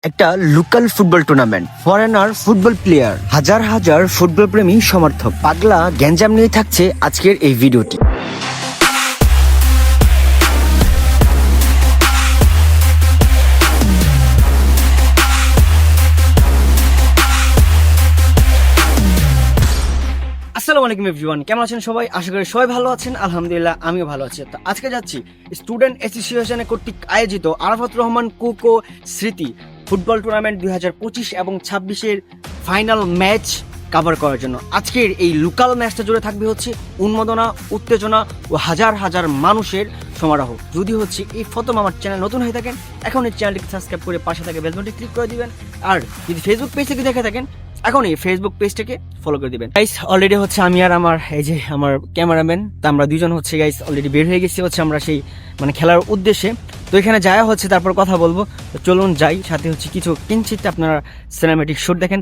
একটা local football tournament, foreigner football player, হাজার হাজার ফুটবল প্রেমী সমর্থক, পাগলা গ্যাঞ্জাম নিয়ে থাকছে আজকের এই ভিডিওটি। আসসালামু আলাইকুম এভরিওয়ান, কেমন আছেন সবাই? আশা করি সবাই ভালো আছেন। আলহামদুলিল্লাহ আমিও ভালো আছি। তো আজকে যাচ্ছি স্টুডেন্ট অ্যাসোসিয়েশনের কর্তৃক আয়োজিত আরাফাত রহমান কোকো স্মৃতি ফুটবল টুর্নামেন্ট 2025 এবং 26-এর ফাইনাল ম্যাচ কভার করার জন্য। আজকের এই লোকাল ম্যাচটা জুড়ে থাকবে হচ্ছে উন্মাদনা, উত্তেজনা ও হাজার হাজার মানুষের সমারোহ। যদি হচ্ছে এই প্রথম আমার চ্যানেল নতুন হয়ে থাকেন, এখন এই চ্যানেলটিকে সাবস্ক্রাইব করে পাশে থাকে বেল বাটনটি ক্লিক করে দিবেন। আর যদি ফেসবুক পেজ থেকে দেখে থাকেন, এখন এই ফেসবুক পেজটাকে ফলো করে দিবেন। গাইস অলরেডি হচ্ছে আমি আর আমার এই যে আমার ক্যামেরাম্যান, তো আমরা দুজন হচ্ছে গাইস অলরেডি বের হয়ে গেছি হচ্ছে আমরা সেই খেলার উদ্দেশ্যে। তো এখানে যাওয়া হচ্ছে, তারপর কথা বলবো। তো চলুন যাই, সাথে হচ্ছে কিছু কিঞ্চিত আপনারা সিনেমেটিক শুট দেখেন।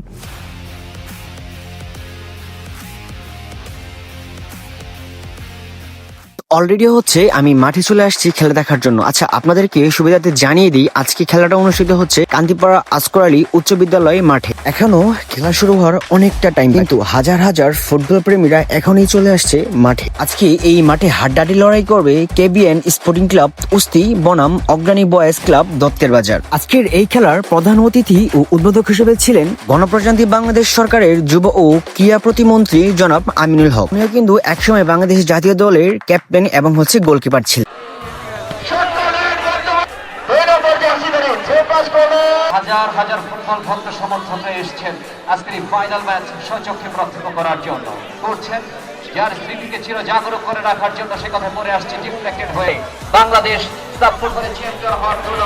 অলরেডি হচ্ছে আমি মাঠে চলে আসছি খেলা দেখার জন্য। আচ্ছা, আপনাদেরকে সুবিধাতে জানিয়ে দিই, আজকে খেলাটা অনুষ্ঠিত হচ্ছে কান্তিপাড়া আসগর আলী উচ্চ বিদ্যালয় মাঠে। এখনো খেলা শুরু হওয়ার অনেকটা টাইম, কিন্তু হাজার হাজার ফুটবল প্রেমীরা এখনই চলে আসছে মাঠে। আজকে এই মাঠে হাড্ডাহাড্ডি লড়াই করবে কেবিএন স্পোর্টিং ক্লাব উস্তি বনাম অগ্রণী বয়েজ ক্লাব দত্তের বাজার। আজকের এই খেলার প্রধান অতিথি ও উদ্বোধক হিসেবে ছিলেন গণপ্রজাতন্ত্রী বাংলাদেশ সরকারের যুব ও ক্রীড়া প্রতিমন্ত্রী জনাব আমিনুল হক। উনিও কিন্তু একসময় বাংলাদেশ জাতীয় দলের ক্যাপ্টেন এবং হচ্ছে গোলকিপার ছিল। হাজার হাজার ফুটবল ভক্ত সমর্থক এসেছেন আজকের এই ফাইনাল ম্যাচ স্বচক্ষে প্রত্যক্ষ করার জন্য। করছেন যার স্মৃতিকে চির জাগরুক করে রাখার জন্য, সে কথা পরে আসছে ডিফ্লেক্টেড হয়ে বাংলাদেশ ফুটবলের চ্যাম্পিয়ন হওয়ার জন্য।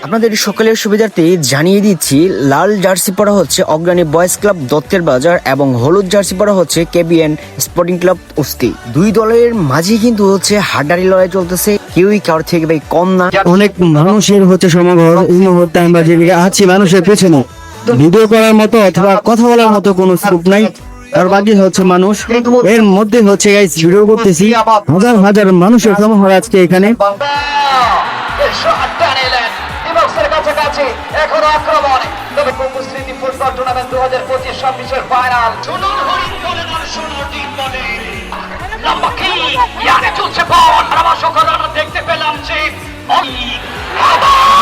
আপনাদের সকলের সুবিধার্থে জানিয়ে দিচ্ছি, লাল জার্সি পরা হচ্ছে অগ্রণী বয়েজ ক্লাব দত্তের বাজার এবং হলুদ জার্সি পরা হচ্ছে কেবিএন স্পোর্টিং ক্লাব উস্তি। দুই দলের মাঝে কিন্তু হচ্ছে হাড্ডাহাড্ডি লড়াই চলতেছে, কেউই কারোর থেকে ভাই কম না। অনেক মানুষের হচ্ছে সমাগম। এই মুহূর্তে আমরা যেদিকে আছি মানুষের পেছনে ভিডিও করার মতো অথবা কথা বলার মতো কোনো স্কোপ নাই, আর বাকি হচ্ছে মানুষ। এর মধ্যে হচ্ছে গাইস ভিডিও করতেছি, হাজার হাজার মানুষের সমাগম আজকে এখানে। এখন আক্রমণ, তবে কোকো স্মৃতি ফুটবল টুর্নামেন্ট 2025-26-এর ফাইনাল। দেখতে পেলাম যে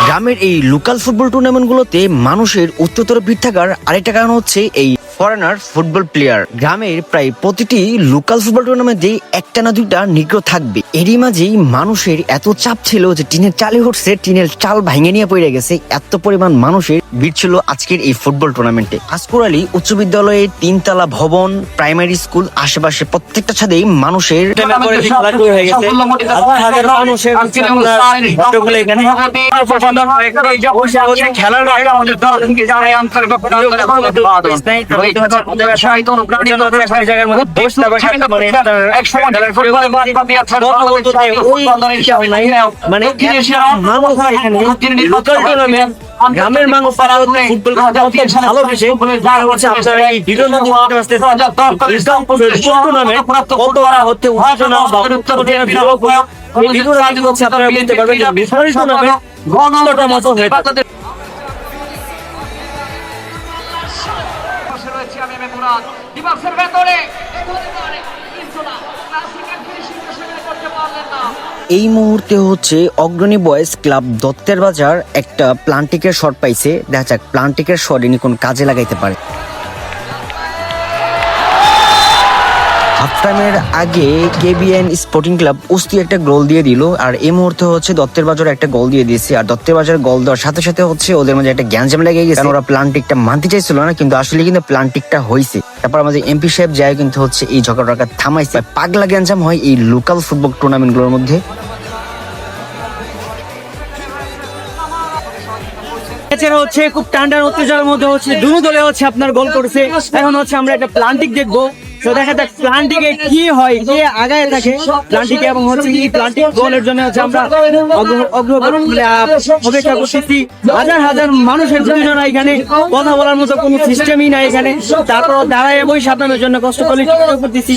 গ্রামের এই লোকাল ফুটবল টুর্নামেন্ট গুলোতে মানুষের উচ্চতর ভিড় থাকার আরেকটা কারণ হচ্ছে এই ফরেনার ফুটবল প্লেয়ার। গ্রামের প্রায় প্রতিটি লোকাল ফুটবল টুর্নামেন্টে একটা না দুইটা নিগ্রো থাকবে। এরই মাঝেই মানুষের এত চাপ ছিল যে টিনের চালে উঠছে, টিনের চাল ভাঙে নিয়ে পড়ে গেছে, এত পরিমাণ মানুষের ভিড় ছিল আজকের এই ফুটবল টুর্নামেন্টে। আসগর আলী উচ্চ বিদ্যালয়ের 3তলা ভবন, প্রাইমারি স্কুল, আশেপাশে প্রত্যেকটা ছাদেই মানুষের গ্রামের মানুষ এই মুহূর্তে হচ্ছে অগ্রণী বয়েজ ক্লাব দত্তের বাজার একটা প্লান্টিকের শট পাইছে। দেখা যাক প্লান্টিকের শট ইনি কোন কাজে লাগাইতে পারে। হাফ টাইমের আগে কেবিএন স্পোর্টিং ক্লাব উস্তি একটা গোল দিয়ে দিল, আর এই মুহূর্তে হচ্ছে দত্তের বাজার একটা গোল দিয়ে দিয়েছে। আর দত্তের বাজার গোল দেওয়ার সাথে সাথে হচ্ছে ওদের মাঝে একটা গ্যাঞ্জাম লেগে গেছে, কারণ ওরা প্লান্টিকটা মানতে চাইছিল না, কিন্তু আসলে কিন্তু প্লান্টিকটা হয়েছে। তারপর আমাদের এমপি সাহেব যায় কিন্তু হচ্ছে এই ঝগড়াটা থামাইছে। পাগলা গ্যাঞ্জাম হয় এই লোকাল ফুটবল টুর্নামেন্ট গুলোর মধ্যে। হচ্ছে খুব টান্ডার উত্তেজনার মধ্যে হচ্ছে দুই দলে হচ্ছে আপনার গোল করেছে। এখন হচ্ছে আমরা একটা প্লান্টিক দেখবো, তো দেখা যাক প্লান্টিকে কি হয়, কে আগায় থাকে প্লান্টিকে, এবং হচ্ছে কি প্লান্টিক গোলের জন্য হচ্ছে আমরা অপেক্ষা করতেছি। হাজার হাজার মানুষের দুজনা এখানে, কথা বলার মতো কোনো সিস্টেমই নাই এখানে। তারপর দাঁড়ায় বই সামনের জন্য কষ্ট করে করতেছি।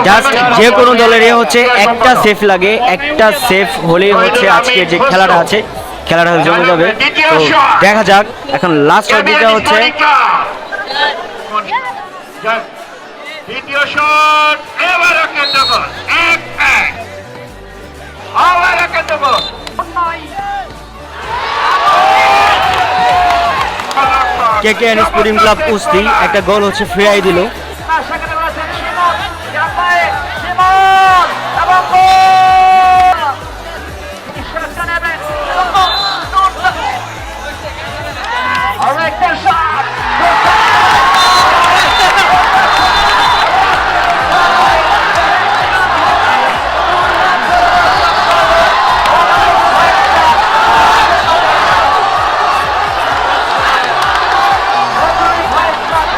জাস্ট যে কোনো দলের হচ্ছে একটা সেফ লাগে, একটা সেফ হলেই হচ্ছে আজকে যে খেলাটা আছে খেলাটা জমে যাবে। তো দেখা যাক, এখন লাস্ট অবধিটা হচ্ছে দ্বিতীয় শট এবারে কেন্দ্রগোল 1-1 আবারও কেন্দ্রগোল কেকেআর স্পোর্টিং ক্লাব কুস্তি একটা গোল হচ্ছে ফিরাই দিল। সেখানে রয়েছেন শিমন জাপায়ে শিমন এবং গোল শটটা নেবেন আরেকটা শট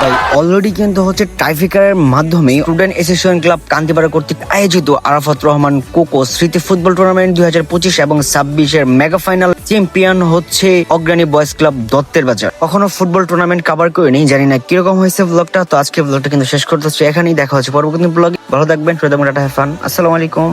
তাই অলরেডি কিন্তু হচ্ছে টাইফিকারের মাধ্যমে স্টুডেন্ট অ্যাসোসিয়েশন ক্লাব কান্দিপাড়া কর্তৃক আয়োজিত আরাফাত রহমান কোকো স্মৃতি ফুটবল টুর্নামেন্ট 2025 এবং 26-এর মেগা ফাইনাল চ্যাম্পিয়ন হচ্ছে অগ্রণী বয়েজ ক্লাব দত্তের বাজার। কখনো ফুটবল টুর্নামেন্ট কভার করে নেই, জানি না কিরকম হয়েছে ব্লগটা। তো আজকে ব্লগটা কিন্তু শেষ করতেছি এখানেই, দেখা হচ্ছে পরবর্তী ব্লগে। ভালো থাকবেন, সুস্থ থাকবেন, টাটা, হ্যাভ ফান, আসসালামু আলাইকুম।